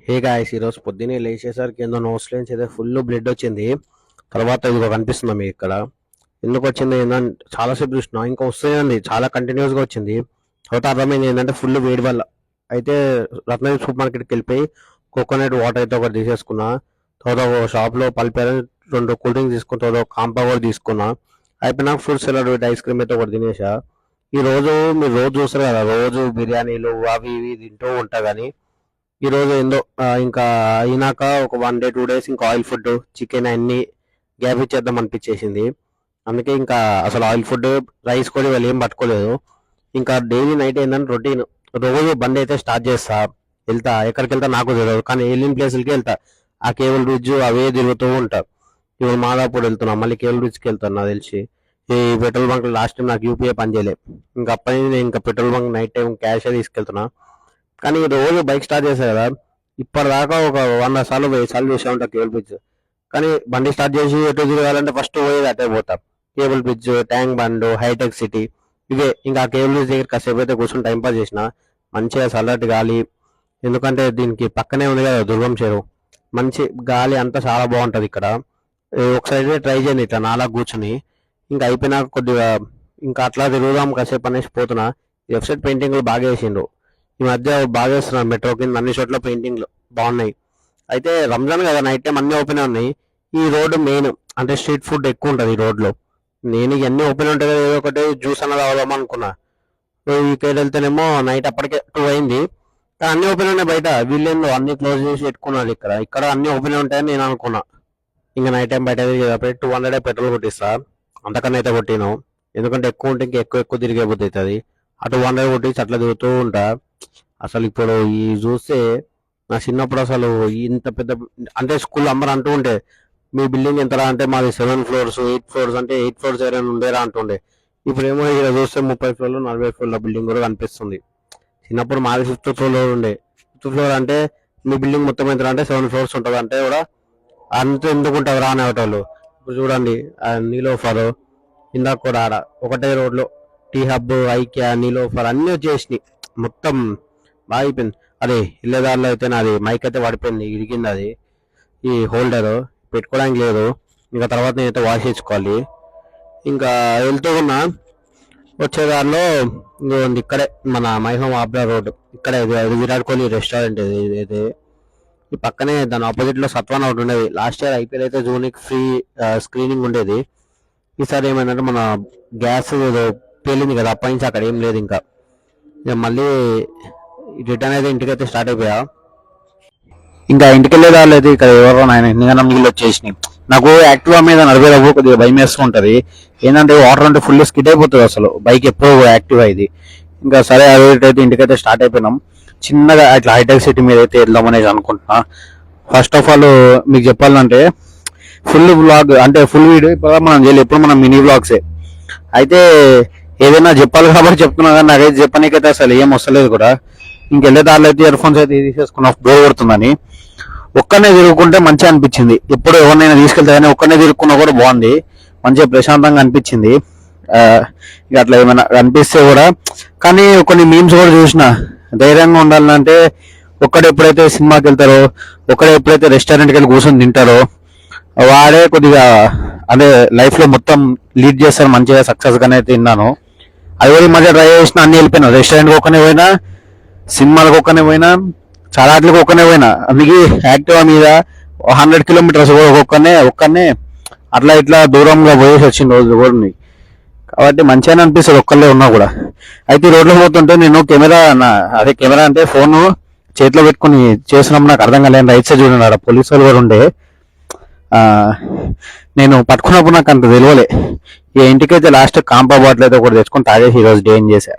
Hey guys, ఈరోజు పొద్దున్నే లేచేసరికి ఏందో నోస్ నుంచి అయితే ఫుల్ బ్లడ్ వచ్చింది. తర్వాత ఇదిగో కనిపిస్తుంది మీకు ఇక్కడ. ఎందుకు వచ్చింది ఏంటంటే చాలాసేపు చూసినా ఇంకా వస్తూనే చాలా కంటిన్యూస్గా వచ్చింది. తర్వాత అర్థమైంది ఏంటంటే ఫుల్ వేడి వల్ల. అయితే రత్నగిరి సూపర్ మార్కెట్కి వెళ్ళిపోయి కోకోనట్ వాటర్ అయితే ఒకటి తీసేసుకున్నా. తర్వాత ఒక షాప్లో పల్పేర 2 కూల్ డ్రింక్స్ తీసుకున్న తర్వాత ఒక కాంపా కూడా తీసుకున్నా. అయిపోయినాక ఫ్రూట్ సలాడ్ పెట్టి ఐస్ క్రీమ్ అయితే ఒకటి తినేసా. ఈ రోజు మీరు రోజు చూస్తారు కదా, రోజు బిర్యానీలు అవి ఇవి తింటూ ఉంటా కానీ ఈరోజు ఏందో ఇంకా అయినాక ఒక 1 డే 2 డేస్ ఇంకా ఆయిల్ ఫుడ్ చికెన్ అన్ని గ్యాప్ ఇచ్చేద్దాం అనిపించేసింది. అందుకే ఇంకా అసలు ఆయిల్ ఫుడ్ రైస్ కూడా వాళ్ళు ఏం పట్టుకోలేదు. ఇంకా డైలీ నైట్ ఏంటంటే రొటీన్ రోజు బండి అయితే స్టార్ట్ చేస్తా, వెళ్తా. ఎక్కడికి వెళ్తా నాకు తెలియదు కానీ వెళ్ళిన ప్లేసులకి వెళ్తా. ఆ కేబుల్ బ్రిడ్జ్ అవే తిరుగుతూ ఉంటా. ఇప్పుడు మాదాపూర్ వెళ్తున్నా, మళ్ళీ కేబుల్ బ్రిడ్జ్కి వెళ్తాను. నాకు తెలిసి ఈ పెట్రోల్ బంక్ లాస్ట్ టైం నాకు యూపీఐ పనిచేయలేదు. ఇంకా అప్పటి నుంచి నేను ఇంకా petrol bunk night time cash తీసుకెళ్తున్నా. కానీ రోజు బైక్ స్టార్ట్ చేశాను కదా, ఇప్పటిదాకా ఒక 100 సార్లు 1000 సార్లు చూసా ఉంటా కేబుల్ బ్రిడ్జ్. కానీ బండి స్టార్ట్ చేసి ఎటు తిరగాలంటే ఫస్ట్ పోయేది అటే పోతా. Cable bridge, tank bund, Hitec City ఇవే. ఇంకా కేబుల్ బ్రిడ్జ్ దగ్గర కాసేపు అయితే కూర్చొని టైంపాస్ చేసిన. మంచిగా చల్లటి గాలి, ఎందుకంటే దీనికి పక్కనే ఉంది కదా దుర్గం చెరువు. మంచి గాలి అంతా చాలా బాగుంటుంది ఇక్కడ. ఒకసారి ట్రై చేయండి ఇట్లా నాలా కూర్చుని. ఇంకా అయిపోయినాక కొద్దిగా ఇంకా అట్లా తిరుగుదాం కాసేపు అనేసి పోతున్నా. వెబ్సైట్ పెయింటింగ్లు బాగా వేసిండు ఈ మధ్య, బాగా వేస్తున్నారు. మెట్రో కింద అన్ని చోట్ల పెయింటింగ్లు బాగున్నాయి. అయితే రంజాన్ కదా, నైట్ టైం అన్ని ఓపెన్ ఉన్నాయి. ఈ రోడ్డు మెయిన్ అంటే స్ట్రీట్ ఫుడ్ ఎక్కువ ఉంటుంది ఈ రోడ్లో. నేను ఇవన్నీ ఓపెన్ ఉంటాయి కదా, ఏదో ఒకటి జ్యూస్ అన్నది అవ్వదాం అనుకున్నా. ఇక్కడ వెళ్తేనేమో నైట్ అప్పటికే 2 అయింది. కానీ అన్ని ఓపెన్ ఉన్నాయి బయట. వీళ్ళేందో అన్ని క్లోజ్ చేసి పెట్టుకున్నారు. ఇక్కడ అన్ని ఓపెన్ ఉంటాయని నేను అనుకున్నా. ఇంకా నైట్ టైం బయట 200 పెట్రోల్ కొట్టిస్తా. అంతకన్నా అయితే కొట్టిను, ఎందుకంటే ఎక్కువ ఉంటే ఇంకా ఎక్కువ తిరిగే బుద్ధి అవుతుంది. ఆ 200 కొట్టించి అట్లా తిరుగుతూ ఉంటా. అసలు ఇప్పుడు ఈ చూస్తే నా చిన్నప్పుడు అసలు ఇంత పెద్ద అంటే స్కూల్ అందరూ అంటూ ఉంటే మీ బిల్డింగ్ ఎంతరా అంటే మాది 7 floors 8 floors అంటే 8 floors ఏమైనా ఉండేరా అంటుండే. ఇప్పుడు ఏమో ఇక్కడ చూస్తే 30 floorలు 40 floorల బిల్డింగ్ కూడా కనిపిస్తుంది. చిన్నప్పుడు మాది 5th floor ఉండే. 5th floor అంటే మీ బిల్డింగ్ మొత్తం ఎంత అంటే 7 floors ఉంటుంది అంటే కూడా అంత ఎందుకు ఉంటుంది రా అనేవాళ్ళు. ఇప్పుడు చూడండి నీలోఫర్ ఇందాక కూడా ఆడ ఒకటే రోడ్లో టీ హబ్, ఐక్యా, నీలోఫర్ అన్నీ వచ్చేసినాయి. మొత్తం బాగా అయిపోయింది. అదే ఇళ్ళదారిలో అయితే నాది మైక్ అయితే పడిపోయింది, ఇరిగింది. అది ఈ హోల్డర్ పెట్టుకోవడానికి లేదు. ఇంకా తర్వాత నేనైతే వాష్ చేసుకోవాలి. ఇంకా వెళ్తూ ఉన్నా, వచ్చేదారిలో ఇక్కడే మన మై హోమ్ ఆబ్రా రోడ్ ఇక్కడే విరాట్ కోహ్లీ రెస్టారెంట్ ఇది. ఈ పక్కనే దాని ఆపోజిట్ లో సత్వాన్ ఒకటి ఉండేది. లాస్ట్ ఇయర్ ఐపీఎల్ అయితే జూనికి ఫ్రీ స్క్రీనింగ్ ఉండేది. ఈసారి ఏమైందంటే మన గ్యాస్ పేలింది కదా, అప్పటి నుంచి అక్కడ ఏం లేదు. ఇంకా మళ్ళీ రిటర్న్ అయితే ఇంటికైతే స్టార్ట్ అయిపోయా. ఇంకా ఇంటికి వెళ్ళే దారిలో అయితే ఇక్కడ ఎవరో నాయన ఎన్నిగనం నీళ్ళు వచ్చేసినాయి. నాకు యాక్టివా మీద నడిపేటప్పుడు కొద్దిగా భయం వేస్తూ ఉంటుంది. ఏంటంటే వాటర్ అంటే ఫుల్ స్కిడ్ అయిపోతుంది అసలు బైక్ ఎప్పుడో యాక్టివా ఇది. ఇంకా సరే అదైతే ఇంటికైతే స్టార్ట్ అయిపోయినాం. చిన్నగా అట్లా హైటెక్ సిటీ మీద అయితే వెళ్దామనేసి అనుకుంటున్నా. ఫస్ట్ ఆఫ్ ఆల్ మీకు చెప్పాలంటే ఫుల్ వ్లాగ్ అంటే ఫుల్ వీడియో ఇప్పుడు మనం చేయలేదు, ఎప్పుడు మనం మినీ వ్లాగ్సే. అయితే ఏదైనా చెప్పాలి కాబట్టి చెప్తున్నా, కానీ నాకైతే చెప్పనీకైతే అసలు ఏం వస్తలేదు కూడా. ఇంకెళ్ళే దారిలో అయితే ఇయర్ ఫోన్స్ అయితే తీసేసుకున్నా, బోర్ కొడుతుందని. ఒక్కనే తిరుగుకుంటే మంచిగా అనిపించింది. ఎప్పుడు ఎవరినైనా తీసుకెళ్తే కానీ ఒక్కనే తిరుగుకున్నా కూడా బాగుంది, మంచిగా ప్రశాంతంగా అనిపించింది. ఇక అట్లా ఏమైనా అనిపిస్తే కూడా. కానీ కొన్ని మీమ్స్ కూడా చూసిన, ధైర్యంగా ఉండాలంటే ఒక్కడే ఎప్పుడైతే సినిమాకి వెళ్తారో, ఒక్కడే ఎప్పుడైతే రెస్టారెంట్కి వెళ్ళి కూర్చొని తింటారో వాడే కొద్దిగా అంటే లైఫ్లో మొత్తం లీడ్ చేస్తారు, మంచిగా సక్సెస్గానే తిన్నాను. అది కూడా ఈ మధ్య ట్రై చేసిన, అన్ని వెళ్ళిపోయినా. రెస్టారెంట్కి ఒక్కనే పోయినా, సినిమాలకు ఒక్కనే పోయినా, చాలా ఆటలకు ఒక్కనే పోయినా. అందుకే యాక్టివా మీద 100 kilometers ఒక్కనే అట్లా ఇట్లా దూరంగా పోయేసి వచ్చిన రోజు కూడా ఉన్నాయి. కాబట్టి మంచిగానే అనిపిస్తుంది ఒక్కళ్ళే ఉన్నా కూడా. అయితే ఈ రోడ్లో పోతుంటే నేను కెమెరా అంటే ఫోను చేతిలో పెట్టుకుని చేసినప్పుడు నాకు అర్థం కాలేదు. రైట్ సైడ్ చూడండి, పోలీసు వాళ్ళు కూడా ఉండే. నేను పట్టుకున్నప్పుడు నాకు అంత తెలియలే. ఈ ఇంటికైతే లాస్ట్ కాంపా బాటిల్ అయితే ఒకటి తెచ్చుకొని తాగేసి ఈరోజు డే ఏం చేశా.